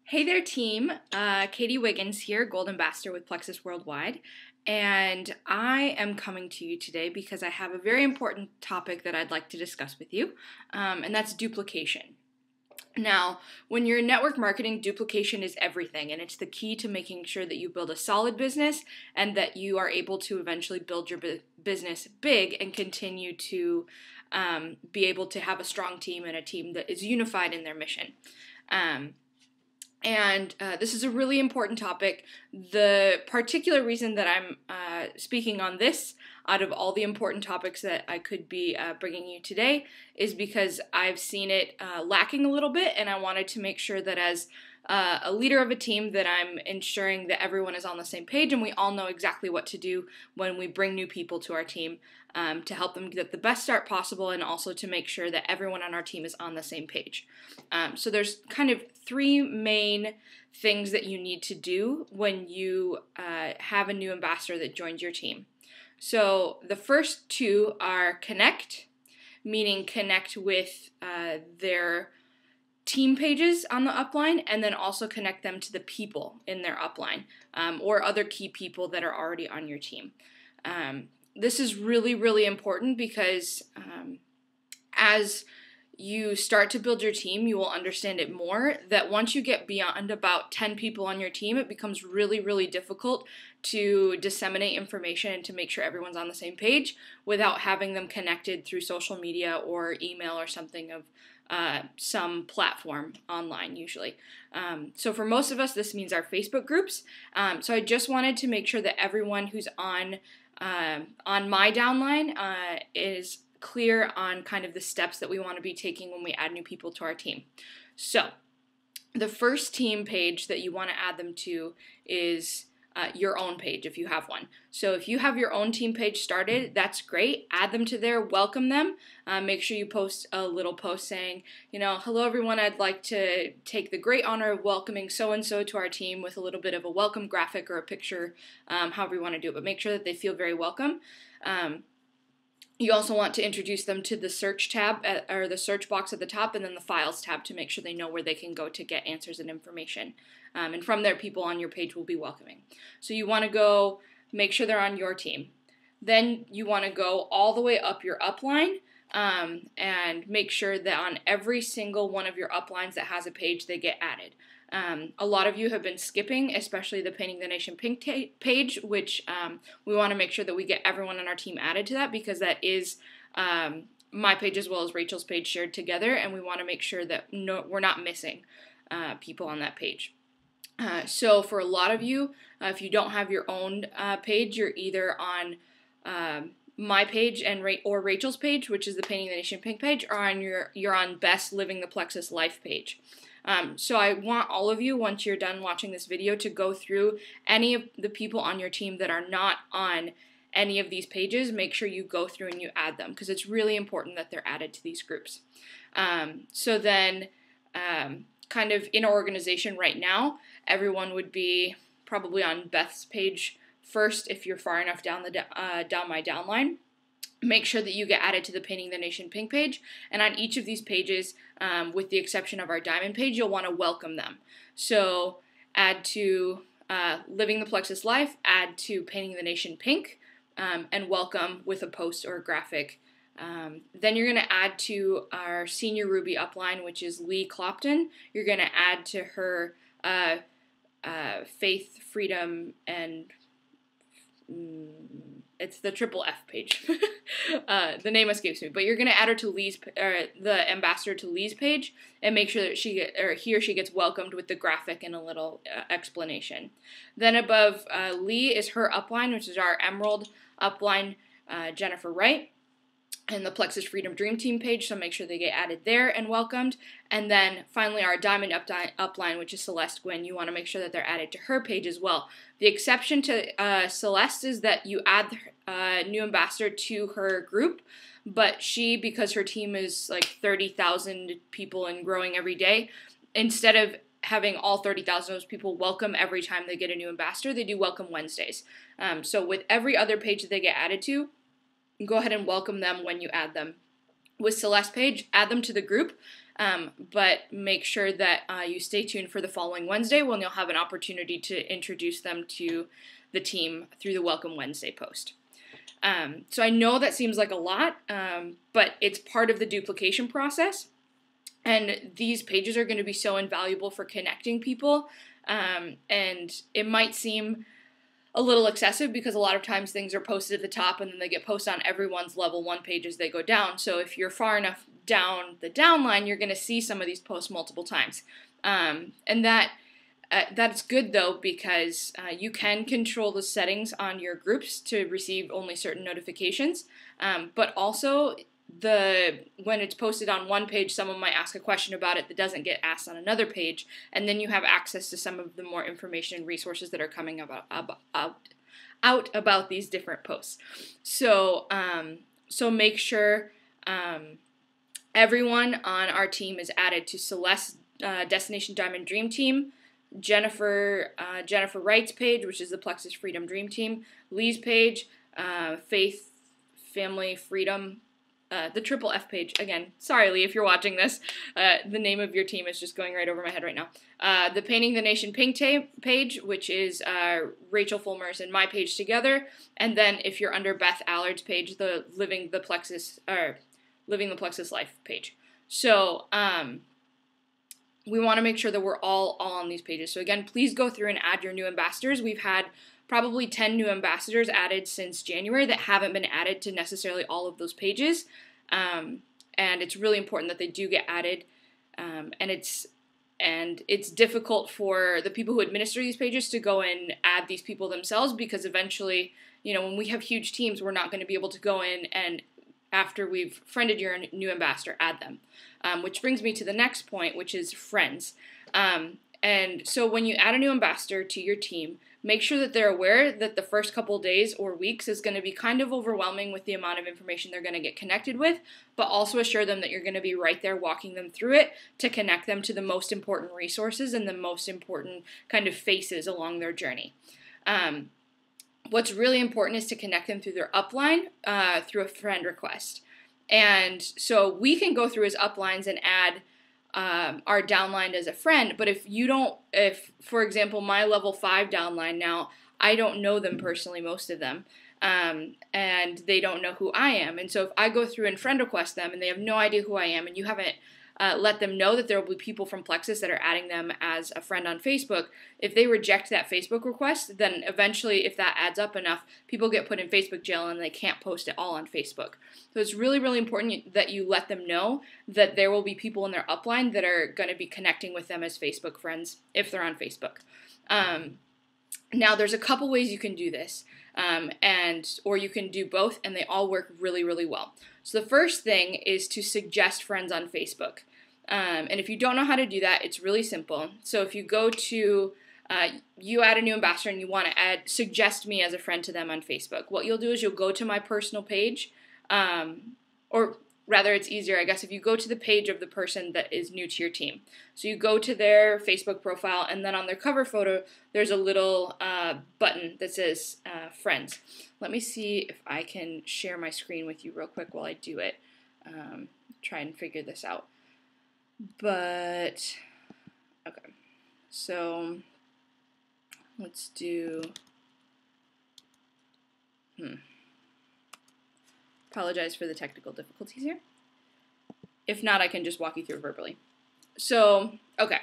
Hey there, team. Katie Wiggins here, Gold Ambassador with Plexus Worldwide, and I am coming to you today because I have a very important topic that I'd like to discuss with you, and that's duplication. Now, when you're in network marketing, duplication is everything, and it's the key to making sure that you build a solid business and that you are able to eventually build your business big and continue to be able to have a strong team and a team that is unified in their mission. This is a really important topic. The particular reason that I'm speaking on this out of all the important topics that I could be bringing you today is because I've seen it lacking a little bit, and I wanted to make sure that as a leader of a team that I'm ensuring that everyone is on the same page and we all know exactly what to do when we bring new people to our team to help them get the best start possible, and also to make sure that everyone on our team is on the same page. So there's kind of three main things that you need to do when you have a new ambassador that joins your team. So the first two are connect, meaning connect with their team pages on the upline, and then also connect them to the people in their upline or other key people that are already on your team. This is really, really important because as you start to build your team, you will understand it more that once you get beyond about 10 people on your team, it becomes really, really difficult to disseminate information and to make sure everyone's on the same page without having them connected through social media or email or something of some platform online usually. So for most of us, this means our Facebook groups. So I just wanted to make sure that everyone who's on my downline is clear on kind of the steps that we want to be taking when we add new people to our team. So the first team page that you want to add them to is your own page if you have one. So if you have your own team page started, that's great. Add them to there, welcome them. Make sure you post a little post saying, hello everyone, I'd like to take the great honor of welcoming so-and-so to our team with a little bit of a welcome graphic or a picture, however you want to do it, but make sure that they feel very welcome. You also want to introduce them to the search tab or the search box at the top, and then the files tab to make sure they know where they can go to get answers and information. And from there, people on your page will be welcoming. So you want to go make sure they're on your team. Then you want to go all the way up your upline and make sure that on every single one of your uplines that has a page, they get added. A lot of you have been skipping, especially the Painting the Nation Pink page, which we want to make sure that we get everyone on our team added to that, because that is my page as well as Rachel's page shared together, and we want to make sure that we're not missing people on that page. So for a lot of you, if you don't have your own page, you're either on my page or Rachel's page, which is the Painting the Nation Pink page, or you're on Best Living the Plexus Life page. So I want all of you, once you're done watching this video, to go through any of the people on your team that are not on any of these pages. Make sure you go through and you add them, because it's really important that they're added to these groups. So then kind of in our organization right now, everyone would be probably on Beth's page first if you're far enough down my downline. Make sure that you get added to the Painting the Nation Pink page, and on each of these pages, with the exception of our Diamond page, you'll want to welcome them. So add to Living the Plexus Life, add to Painting the Nation Pink, and welcome with a post or a graphic. Then you're going to add to our Senior Ruby upline, which is Lee Clopton. You're going to add to her Faith, Freedom, and it's the triple F page. The name escapes me, but you're going to add her to the ambassador to Lee's page, and make sure that he or she gets welcomed with the graphic and a little explanation. Then above Lee is her upline, which is our Emerald upline, Jennifer Wright, and the Plexus Freedom Dream Team page, so make sure they get added there and welcomed. And then finally our Diamond upline, which is Celeste Gwynn. You want to make sure that they're added to her page as well. The exception to Celeste is that you add a new ambassador to her group, but because her team is like 30,000 people and growing every day, instead of having all 30,000 of those people welcome every time they get a new ambassador, they do welcome Wednesdays. So with every other page that they get added to, go ahead and welcome them when you add them. With Celeste page, add them to the group, but make sure that you stay tuned for the following Wednesday when you'll have an opportunity to introduce them to the team through the Welcome Wednesday post. So I know that seems like a lot, but it's part of the duplication process. And these pages are going to be so invaluable for connecting people. And it might seem a little excessive because a lot of times things are posted at the top and then they get posted on everyone's level 1 page as they go down. So if you're far enough down the downline, you're going to see some of these posts multiple times. And that's good though, because you can control the settings on your groups to receive only certain notifications. But also when it's posted on one page, someone might ask a question about it that doesn't get asked on another page, and then you have access to some of the more information and resources that are coming out about these different posts. So make sure everyone on our team is added to Celeste's Destination Diamond Dream Team, Jennifer Wright's page, which is the Plexus Freedom Dream Team, Lee's page, Faith, Family, Freedom, the Triple F page. Again, sorry, Lee, if you're watching this. The name of your team is just going right over my head right now. The Painting the Nation Pink page, which is Rachel Fulmer's and my page together. And then if you're under Beth Allard's page, the Living the Plexus Life page. So we want to make sure that we're all on these pages. So again, please go through and add your new ambassadors. We've had probably 10 new ambassadors added since January that haven't been added to necessarily all of those pages. And it's really important that they do get added. And it's difficult for the people who administer these pages to go and add these people themselves, because eventually, when we have huge teams, we're not going to be able to go in and, after we've friended your new ambassador, add them. Which brings me to the next point, which is friends. And so when you add a new ambassador to your team, make sure that they're aware that the first couple days or weeks is going to be kind of overwhelming with the amount of information they're going to get connected with, but also assure them that you're going to be right there walking them through it to connect them to the most important resources and the most important kind of faces along their journey. What's really important is to connect them through their upline through a friend request. And so we can go through his uplines and add our downline as a friend, but if for example, my level 5 downline now, I don't know them personally, most of them, and they don't know who I am. And so if I go through and friend request them and they have no idea who I am, and you haven't let them know that there will be people from Plexus that are adding them as a friend on Facebook, if they reject that Facebook request, then eventually, if that adds up enough, people get put in Facebook jail and they can't post it all on Facebook. So it's really, really important that you let them know that there will be people in their upline that are going to be connecting with them as Facebook friends if they're on Facebook. Now, there's a couple ways you can do this, or you can do both, and they all work really, really well. So the first thing is to suggest friends on Facebook. And if you don't know how to do that, it's really simple. So if you go to, you add a new ambassador and you want to suggest me as a friend to them on Facebook, what you'll do is you'll go to my personal page, or rather it's easier, I guess, if you go to the page of the person that is new to your team. So you go to their Facebook profile, and then on their cover photo, there's a little button that says friends. Let me see if I can share my screen with you real quick while I do it. Try and figure this out. But, okay, so let's do, apologize for the technical difficulties here. If not, I can just walk you through it verbally. So, okay.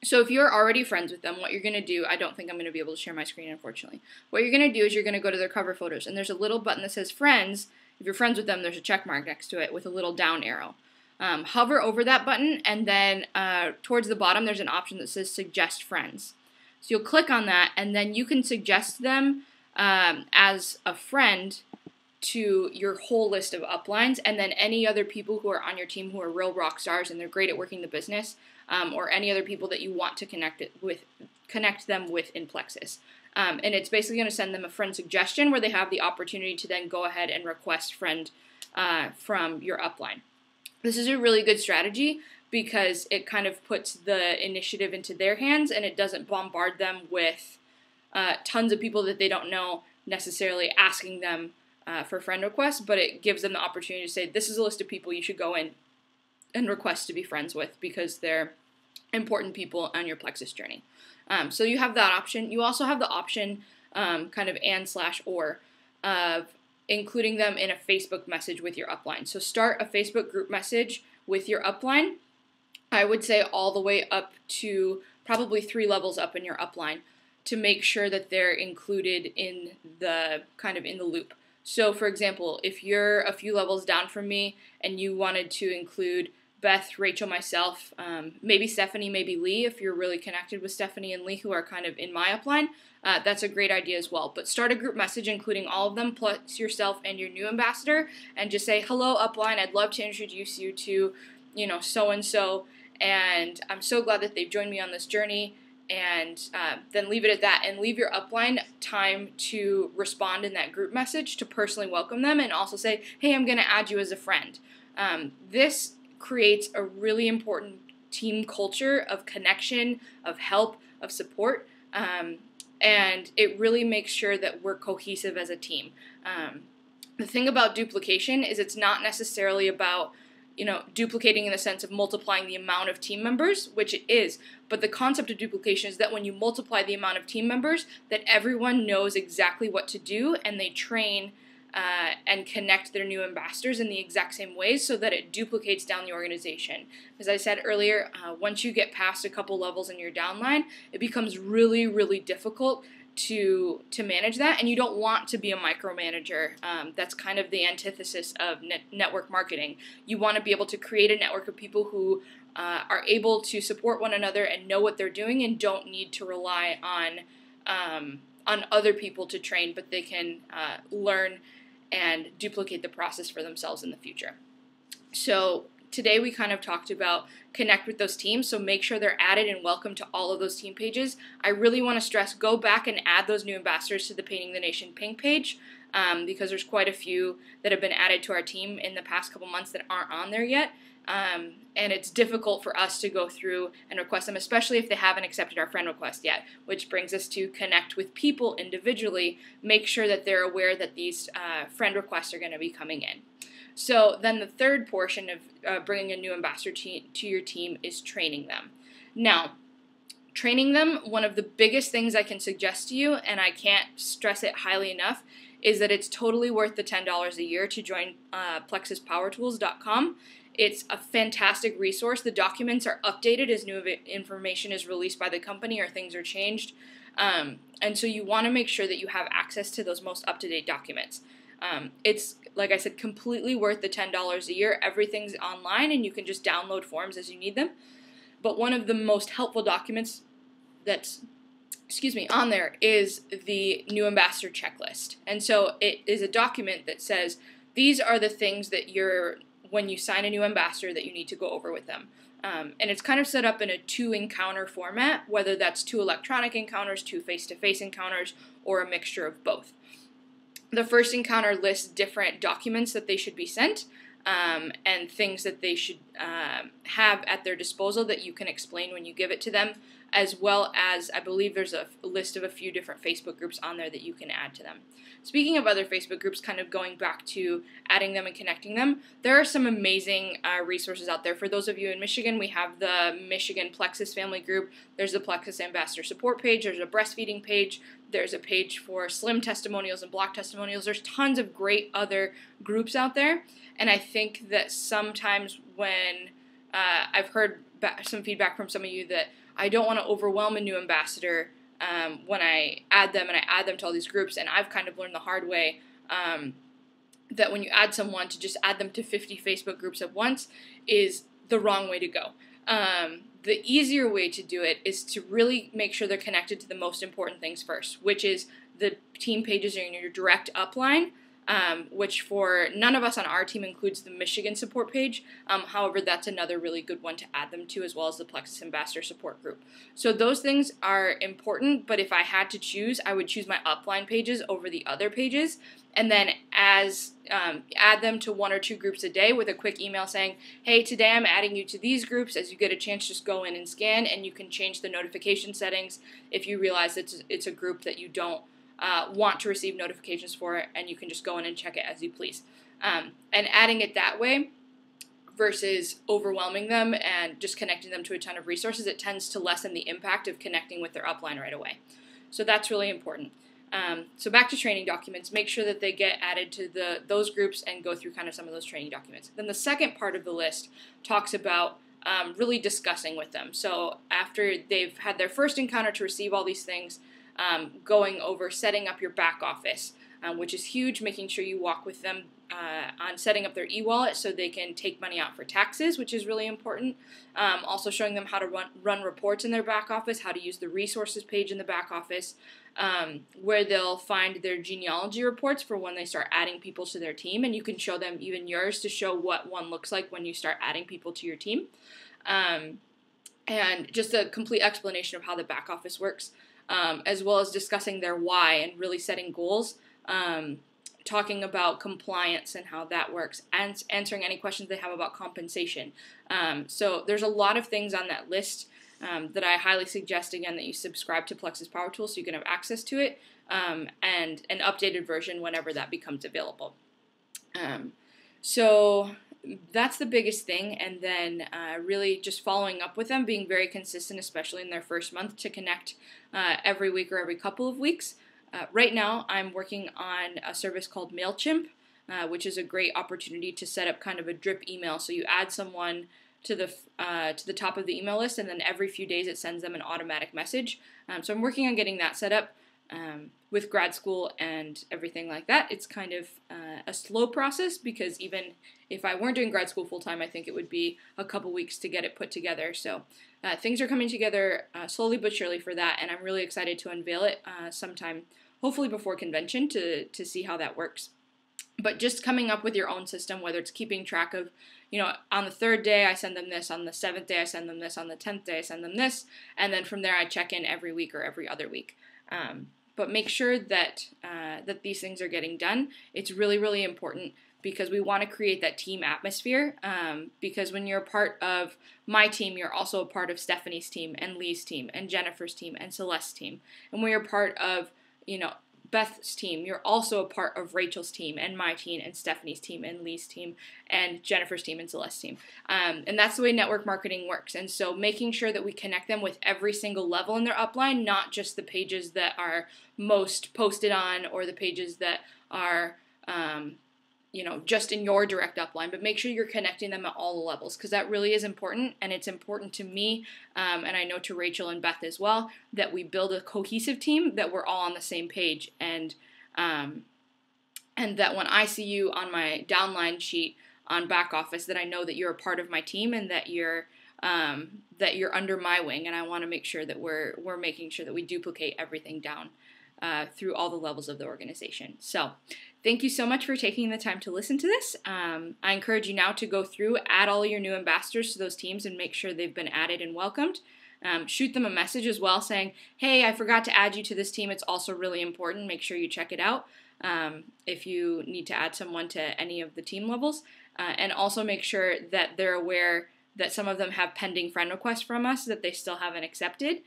So if you're already friends with them, what you're going to do, I don't think I'm going to be able to share my screen, unfortunately. What you're going to do is you're going to go to their cover photos, and there's a little button that says friends. If you're friends with them, there's a check mark next to it with a little down arrow. Hover over that button, and then towards the bottom, there's an option that says suggest friends. So you'll click on that, and then you can suggest them as a friend to your whole list of uplines, and then any other people who are on your team who are real rock stars and they're great at working the business, or any other people that you want to connect them with in Plexus. And it's basically going to send them a friend suggestion where they have the opportunity to then go ahead and request friend from your upline. This is a really good strategy because it kind of puts the initiative into their hands, and it doesn't bombard them with tons of people that they don't know necessarily asking them for friend requests, but it gives them the opportunity to say, this is a list of people you should go in and request to be friends with because they're important people on your Plexus journey. So you have that option. You also have the option, kind of and/or, of including them in a Facebook message with your upline. So start a Facebook group message with your upline. I would say all the way up to probably 3 levels up in your upline to make sure that they're included in the loop. So for example, if you're a few levels down from me and you wanted to include Beth, Rachel, myself, maybe Stephanie, maybe Lee, if you're really connected with Stephanie and Lee, who are kind of in my upline, that's a great idea as well. But start a group message including all of them, plus yourself and your new ambassador, and just say, hello, upline, I'd love to introduce you to, so-and-so, and I'm so glad that they've joined me on this journey, and then leave it at that, and leave your upline time to respond in that group message to personally welcome them, and also say, hey, I'm going to add you as a friend. This creates a really important team culture of connection, of help, of support, and it really makes sure that we're cohesive as a team. The thing about duplication is it's not necessarily about duplicating in the sense of multiplying the amount of team members, which it is, but the concept of duplication is that when you multiply the amount of team members, that everyone knows exactly what to do, and they train and connect their new ambassadors in the exact same ways so that it duplicates down the organization. As I said earlier, once you get past a couple levels in your downline, it becomes really, really difficult to manage that, and you don't want to be a micromanager. That's kind of the antithesis of network marketing. You want to be able to create a network of people who are able to support one another and know what they're doing and don't need to rely on other people to train, but they can learn and duplicate the process for themselves in the future. So today we kind of talked about connect with those teams, so make sure they're added and welcome to all of those team pages. I really want to stress, go back and add those new ambassadors to the Painting the Nation pink page, because there's quite a few that have been added to our team in the past couple months that aren't on there yet. And it's difficult for us to go through and request them, especially if they haven't accepted our friend request yet, which brings us to connect with people individually, make sure that they're aware that these friend requests are going to be coming in. So then the third portion of bringing a new ambassador to your team is training them. Now, training them, one of the biggest things I can suggest to you, and I can't stress it highly enough, is that it's totally worth the $10 a year to join PlexusPowerTools.com. It's a fantastic resource. The documents are updated as new information is released by the company or things are changed. And so you want to make sure that you have access to those most up-to-date documents. It's, like I said, completely worth the $10 a year. Everything's online and you can just download forms as you need them. But one of the most helpful documents that's on there is the new ambassador checklist. And so it is a document that says these are the things that when you sign a new ambassador that you need to go over with them. And it's kind of set up in a 2 encounter format, whether that's 2 electronic encounters, 2 face-to-face encounters, or a mixture of both. The first encounter lists different documents that they should be sent, and things that they should have at their disposal that you can explain when you give it to them, as well as I believe there's a list of a few different Facebook groups on there that you can add to them. Speaking of other Facebook groups, kind of going back to adding them and connecting them, there are some amazing resources out there. For those of you in Michigan, we have the Michigan Plexus family group. There's the Plexus Ambassador Support page. There's a breastfeeding page. There's a page for slim testimonials and block testimonials. There's tons of great other groups out there. And I think that sometimes when I've heard some feedback from some of you that I don't want to overwhelm a new ambassador when I add them, and I add them to all these groups, and I've kind of learned the hard way that when you add someone, to just add them to 50 Facebook groups at once is the wrong way to go. The easier way to do it is to really make sure they're connected to the most important things first, which is the team pages in your direct upline, which for none of us on our team includes the Michigan support page. However, that's another really good one to add them to, as well as the Plexus Ambassador Support Group. So those things are important, but if I had to choose, I would choose my upline pages over the other pages, and then add them to 1 or 2 groups a day with a quick email saying, hey, today I'm adding you to these groups. As you get a chance, just go in and scan, and you can change the notification settings if you realize it's a group that you don't want to receive notifications for, and you can just go in and check it as you please. And adding it that way versus overwhelming them and just connecting them to a ton of resources. It tends to lessen the impact of connecting with their upline right away. So that's really important. So back to training documents, make sure that they get added to those groups and go through kind of some of those training documents. Then the second part of the list talks about really discussing with them. So after they've had their first encounter to receive all these things, going over setting up your back office, which is huge, making sure you walk with them on setting up their e-wallet so they can take money out for taxes, which is really important. Also showing them how to run reports in their back office, how to use the resources page in the back office, where they'll find their genealogy reports for when they start adding people to their team, and you can show them even yours to show what one looks like when you start adding people to your team. And just a complete explanation of how the back office works, as well as discussing their why and really setting goals, talking about compliance and how that works, and answering any questions they have about compensation. So there's a lot of things on that list that I highly suggest, again, that you subscribe to Plexus Power Tools so you can have access to it, and an updated version whenever that becomes available. So that's the biggest thing, and then really just following up with them, being very consistent, especially in their first month, to connect every week or every couple of weeks. Right now, I'm working on a service called MailChimp, which is a great opportunity to set up kind of a drip email. So you add someone to the top of the email list, and then every few days it sends them an automatic message. So I'm working on getting that set up. With grad school and everything like that, it's kind of a slow process, because even if I weren't doing grad school full-time, I think it would be a couple weeks to get it put together. So things are coming together slowly but surely for that, and I'm really excited to unveil it sometime, hopefully before convention, to see how that works. But just coming up with your own system, whether it's keeping track of, on the 3rd day I send them this, on the 7th day I send them this, on the 10th day I send them this, and then from there I check in every week or every other week. But make sure that that these things are getting done. It's really, really important, because we want to create that team atmosphere, because when you're a part of my team, you're also a part of Stephanie's team and Lee's team and Jennifer's team and Celeste's team. And when you're part of, Beth's team, you're also a part of Rachel's team and my team and Stephanie's team and Lee's team and Jennifer's team and Celeste's team. And that's the way network marketing works. And so making sure that we connect them with every single level in their upline, not just the pages that are most posted on or the pages that are just in your direct upline, but make sure you're connecting them at all the levels, because that really is important, and it's important to me, and I know to Rachel and Beth as well, that we build a cohesive team, that we're all on the same page, and that when I see you on my downline sheet on back office, that I know that you're a part of my team, and that you're under my wing, and I want to make sure that we're making sure that we duplicate everything down through all the levels of the organization. So thank you so much for taking the time to listen to this. I encourage you now to go through, add all your new ambassadors to those teams and make sure they've been added and welcomed. Shoot them a message as well saying, hey, I forgot to add you to this team. It's also really important. Make sure you check it out if you need to add someone to any of the team levels. And also make sure that they're aware that some of them have pending friend requests from us that they still haven't accepted,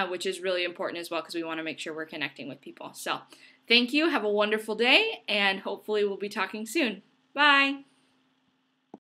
which is really important as well, because we want to make sure we're connecting with people. So thank you. Have a wonderful day, and hopefully we'll be talking soon. Bye.